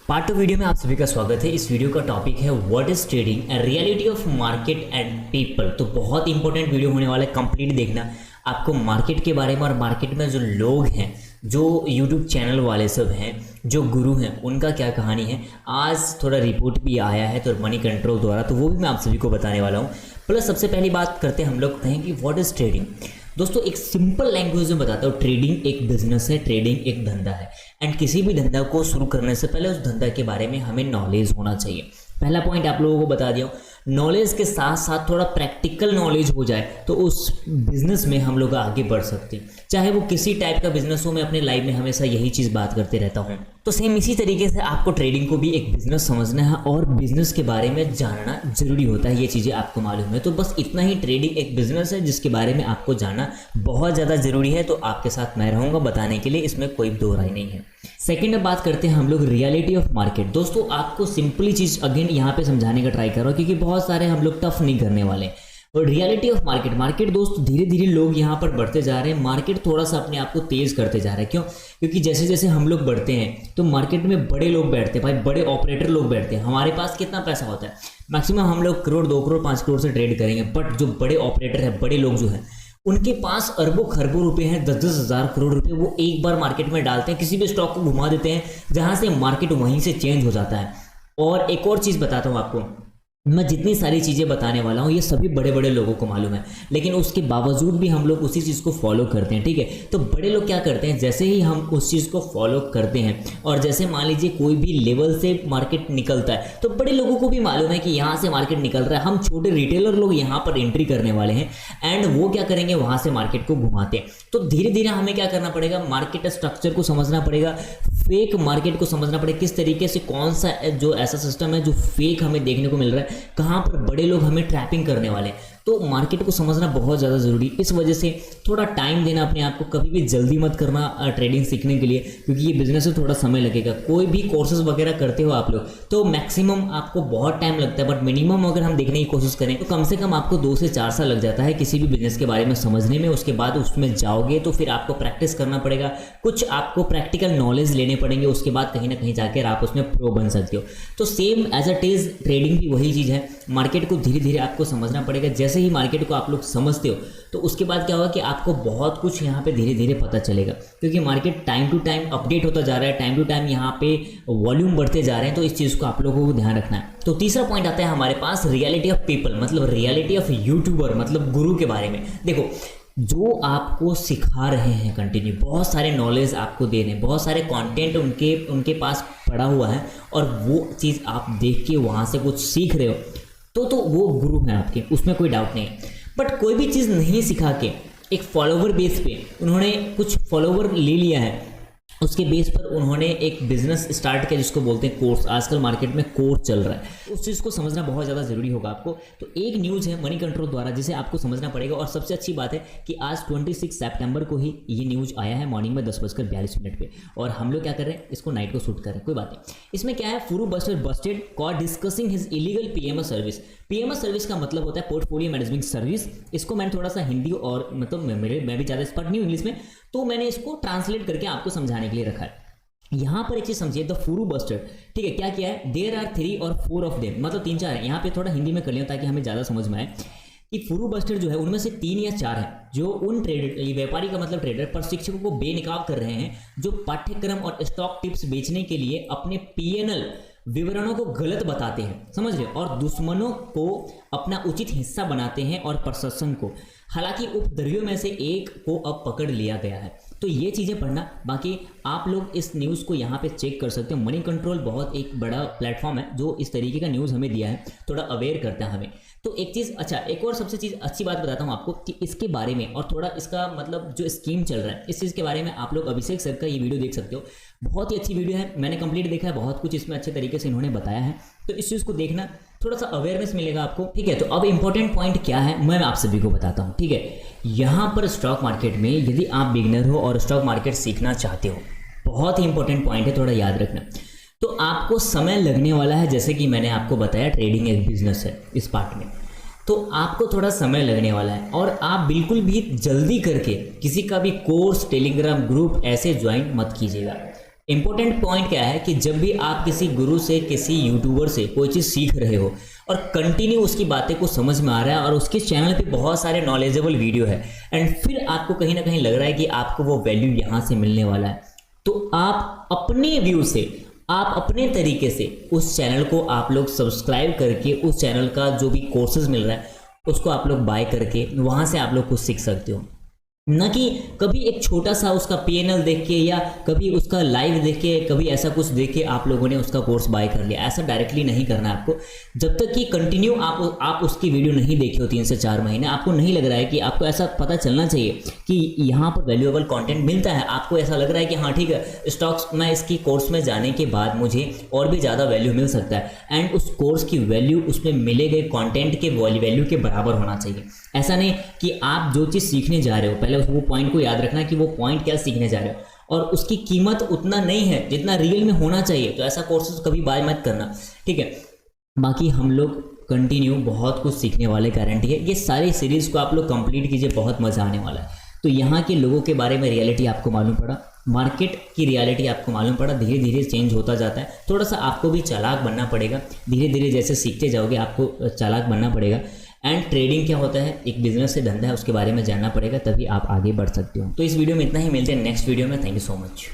Part 2 video में आप सभी का स्वागत है। इस वीडियो का टॉपिक है what is trading and reality of market and people. तो बहुत इंपॉर्टेंट वीडियो होने वाला है, कंप्लीट देखना। आपको मार्केट के बारे में और मार्केट में जो लोग हैं, जो यूट्यूब चैनल वाले सब हैं, जो गुरु हैं, उनका क्या कहानी है। आज थोड़ा रिपोर्ट भी आया है तो मनी कंट्रोल द्वारा, तो वो भी मैं आप सभी को बताने वाला हूँ। प्लस सबसे पहली बात करते हैं हम लोग कहें कि व्हाट इज ट्रेडिंग। दोस्तों एक सिंपल लैंग्वेज में बताता हूँ, ट्रेडिंग एक बिजनेस है, ट्रेडिंग एक धंधा है। एंड किसी भी धंधा को शुरू करने से पहले उस धंधा के बारे में हमें नॉलेज होना चाहिए। पहला पॉइंट आप लोगों को बता दिया हूँ। नॉलेज के साथ साथ थोड़ा प्रैक्टिकल नॉलेज हो जाए तो उस बिजनेस में हम लोग आगे बढ़ सकते हैं। चाहे वो किसी टाइप का बिजनेस हो, मैं अपने लाइफ में हमेशा यही चीज़ बात करते रहता हूँ। तो सेम इसी तरीके से आपको ट्रेडिंग को भी एक बिजनेस समझना है और बिजनेस के बारे में जानना जरूरी होता है। ये चीज़ें आपको मालूम है, तो बस इतना ही। ट्रेडिंग एक बिजनेस है जिसके बारे में आपको जानना बहुत ज़्यादा जरूरी है। तो आपके साथ मैं रहूँगा बताने के लिए, इसमें कोई दो राय नहीं है। सेकेंड में बात करते हैं हम लोग रियलिटी ऑफ मार्केट। दोस्तों आपको सिंपली चीज़ अगेन यहाँ पे समझाने का ट्राई कर रहा हूँ, क्योंकि बहुत सारे हम लोग टफ नहीं करने वाले। और रियलिटी ऑफ मार्केट दोस्त धीरे धीरे लोग यहाँ पर बढ़ते जा रहे हैं। मार्केट थोड़ा सा अपने आप को तेज करते जा रहा है। क्यों? क्योंकि जैसे जैसे हम लोग बढ़ते हैं तो मार्केट में बड़े लोग बैठते हैं, भाई बड़े ऑपरेटर लोग बैठते हैं। हमारे पास कितना पैसा होता है? मैक्सिमम हम लोग करोड़, 2 करोड़, 5 करोड़ से ट्रेड करेंगे। बट जो बड़े ऑपरेटर है, बड़े लोग जो हैं, उनके पास अरबों खरबों रुपए हैं, 10-10 हज़ार करोड़ रुपए वो एक बार मार्केट में डालते हैं, किसी भी स्टॉक को घुमा देते हैं, जहां से मार्केट वहीं से चेंज हो जाता है। और एक और चीज़ बताता हूँ आपको, मैं जितनी सारी चीज़ें बताने वाला हूँ ये सभी बड़े बड़े लोगों को मालूम है, लेकिन उसके बावजूद भी हम लोग उसी चीज़ को फॉलो करते हैं। ठीक है, तो बड़े लोग क्या करते हैं, जैसे ही हम उस चीज़ को फॉलो करते हैं और जैसे मान लीजिए कोई भी लेवल से मार्केट निकलता है तो बड़े लोगों को भी मालूम है कि यहाँ से मार्केट निकल रहा है, हम छोटे रिटेलर लोग यहाँ पर एंट्री करने वाले हैं। एंड वो क्या करेंगे, वहाँ से मार्केट को घुमाते हैं। तो धीरे धीरे हमें क्या करना पड़ेगा, मार्केट स्ट्रक्चर को समझना पड़ेगा, फेक मार्केट को समझना पड़ेगा, किस तरीके से कौन सा जो ऐसा सिस्टम है जो फेक हमें देखने को मिल रहा है, कहाँ पर बड़े लोग हमें ट्रैपिंग करने वाले हैं। तो मार्केट को समझना बहुत ज़्यादा ज़रूरी। इस वजह से थोड़ा टाइम देना अपने आप को, कभी भी जल्दी मत करना ट्रेडिंग सीखने के लिए, क्योंकि ये बिजनेस में थोड़ा समय लगेगा। कोई भी कोर्सेज वगैरह करते हो आप लोग तो मैक्सिमम आपको बहुत टाइम लगता है, बट मिनिमम अगर हम देखने की कोशिश करें तो कम से कम आपको 2 से 4 साल लग जाता है किसी भी बिजनेस के बारे में समझने में। उसके बाद उसमें जाओगे तो फिर आपको प्रैक्टिस करना पड़ेगा, कुछ आपको प्रैक्टिकल नॉलेज लेने पड़ेंगे, उसके बाद कहीं ना कहीं जाकर आप उसमें प्रो बन सकते हो। तो same as it is trading भी वही चीज़ है। मार्केट को धीरे धीरे आपको समझना पड़ेगा। जैसे ही मार्केट को आप लोग समझते हो तो उसके बाद क्या होगा कि आपको बहुत कुछ यहाँ पे धीरे धीरे पता चलेगा, क्योंकि market time to time update होता जा रहा है, टाइम टू टाइम यहाँ पे वॉल्यूम बढ़ते जा रहे हैं। तो इस चीज़ को आप लोगों को ध्यान रखना है। तो तीसरा पॉइंट आता है हमारे पास रियलिटी ऑफ पीपल, मतलब रियलिटी ऑफ यूट्यूबर, मतलब गुरु के बारे में। देखो जो आपको सिखा रहे हैं, कंटिन्यू बहुत सारे नॉलेज आपको दे रहे हैं, बहुत सारे कंटेंट उनके पास पड़ा हुआ है और वो चीज़ आप देख के वहाँ से कुछ सीख रहे हो तो वो गुरु हैं आपके, उसमें कोई डाउट नहीं है। बट कोई भी चीज़ नहीं सिखा के एक फॉलोवर बेस पे उन्होंने कुछ फॉलोवर ले लिया है, उसके बेस पर उन्होंने एक बिजनेस स्टार्ट किया जिसको बोलते हैं कोर्स। आजकल मार्केट में कोर्स चल रहा है, उस चीज़ को समझना बहुत ज़्यादा जरूरी होगा आपको। तो एक न्यूज़ है मनी कंट्रोल द्वारा जिसे आपको समझना पड़ेगा। और सबसे अच्छी बात है कि आज 26 सितंबर को ही ये न्यूज़ आया है मॉर्निंग में 10:42 पे, और हम लोग क्या कर रहे हैं, इसको नाइट को शूट कर रहे हैं, कोई बात नहीं। इसमें क्या है, फुरू buster busted caught discussing his illegal PMS service. PMS service का मतलब होता है पोर्टफोलियो मैनेजमेंट सर्विस। इसको मैंने थोड़ा सा हिंदी और मतलब मैं भी ज़्यादा एक्सपर्ट नहीं हूँ इंग्लिश में, तो मैंने इसको ट्रांसलेट करके आपको समझाने के लिए रखा है। यहाँ पर एक चीज समझिए, द फुरू बस्टर, ठीक है, क्या किया है, देयर आर 3 और 4 ऑफ देम, मतलब 3-4 है। यहाँ पे थोड़ा हिंदी में कर लिया ताकि हमें ज़्यादा समझ में आए कि फुरू बस्टर जो है उनमें से 3 या 4 है जो उन ट्रेडर, व्यापारी का मतलब ट्रेडर, प्रशिक्षकों को बेनकाब कर रहे हैं जो पाठ्यक्रम और स्टॉक टिप्स बेचने के लिए अपने पीएनएल विवरणों को गलत बताते हैं, समझ रहे हो, और दुश्मनों को अपना उचित हिस्सा बनाते हैं और प्रशासन को। हालांकि उपद्रवियों में से एक को अब पकड़ लिया गया है। तो ये चीज़ें पढ़ना, बाकी आप लोग इस न्यूज़ को यहाँ पे चेक कर सकते हो। मनी कंट्रोल बहुत एक बड़ा प्लेटफॉर्म है जो इस तरीके का न्यूज़ हमें दिया है, थोड़ा अवेयर करता है हमें। तो एक चीज़, अच्छा एक और सबसे चीज़ अच्छी बात बताता हूँ आपको कि इसके बारे में और थोड़ा इसका मतलब जो स्कीम चल रहा है इस चीज़ के बारे में आप लोग अभिषेक सर का ये वीडियो देख सकते हो। बहुत ही अच्छी वीडियो है, मैंने कंप्लीट देखा है, बहुत कुछ इसमें अच्छे तरीके से इन्होंने बताया है। तो इस चीज़ को देखना, थोड़ा सा अवेयरनेस मिलेगा आपको। ठीक है, तो अब इंपॉर्टेंट पॉइंट क्या है मैं आप सभी को बताता हूँ। ठीक है, यहाँ पर स्टॉक मार्केट में यदि आप बिगनर हो और स्टॉक मार्केट सीखना चाहते हो, बहुत ही इंपॉर्टेंट पॉइंट है, थोड़ा याद रखना। तो आपको समय लगने वाला है, जैसे कि मैंने आपको बताया ट्रेडिंग एक बिजनेस है इस पार्ट में, तो आपको थोड़ा समय लगने वाला है। और आप बिल्कुल भी जल्दी करके किसी का भी कोर्स, टेलीग्राम ग्रुप ऐसे ज्वाइन मत कीजिएगा। इंपॉर्टेंट पॉइंट क्या है कि जब भी आप किसी गुरु से, किसी यूट्यूबर से कोई चीज़ सीख रहे हो और कंटिन्यू उसकी बातें को समझ में आ रहा है और उसके चैनल पे बहुत सारे नॉलेजेबल वीडियो है एंड फिर आपको कहीं ना कहीं लग रहा है कि आपको वो वैल्यू यहाँ से मिलने वाला है, तो आप अपने व्यू से, आप अपने तरीके से उस चैनल को आप लोग सब्सक्राइब करके उस चैनल का जो भी कोर्सेज मिल रहा है उसको आप लोग बाय करके वहाँ से आप लोग कुछ सीख सकते हो। न कि कभी एक छोटा सा उसका PNL देख के या कभी उसका लाइव देख के, कभी ऐसा कुछ देख के आप लोगों ने उसका कोर्स बाय कर लिया। ऐसा डायरेक्टली नहीं करना है आपको। जब तक कि कंटिन्यू आप उसकी वीडियो नहीं देखे हो 3 से 4 महीने, आपको नहीं लग रहा है कि आपको ऐसा पता चलना चाहिए कि यहाँ पर वैल्यूएबल कंटेंट मिलता है, आपको ऐसा लग रहा है कि हाँ ठीक है स्टॉक्स में इसकी कोर्स में जाने के बाद मुझे और भी ज़्यादा वैल्यू मिल सकता है एंड उस कोर्स की वैल्यू उसमें मिले गए कॉन्टेंट के वैल्यू के बराबर होना चाहिए। ऐसा नहीं कि आप जो चीज़ सीखने जा रहे हो, पहले वो पॉइंट को याद रखना कि वो पॉइंट क्या सीखने जा रहे हो और उसकी कीमत उतना नहीं है जितना रियल में होना चाहिए, तो ऐसा कोर्सेज कभी बाय मत करना, ठीक है। बाकी हम लोग कंटिन्यू बहुत कुछ सीखने वाले, गारंटी है। ये सारी सीरीज़ को आप लोग कंप्लीट कीजिए, बहुत मज़ा आने वाला है। तो यहाँ के लोगों के बारे में रियलिटी आपको मालूम पड़ा, मार्केट की रियलिटी आपको मालूम पड़ा, धीरे धीरे चेंज होता जाता है। थोड़ा सा आपको भी चालाक बनना पड़ेगा, धीरे धीरे जैसे सीखते जाओगे आपको चालाक बनना पड़ेगा। एंड ट्रेडिंग क्या होता है, एक बिजनेस से धंधा है, उसके बारे में जानना पड़ेगा, तभी आप आगे बढ़ सकते हो। तो इस वीडियो में इतना ही, मिलते हैं नेक्स्ट वीडियो में। Thank you so much.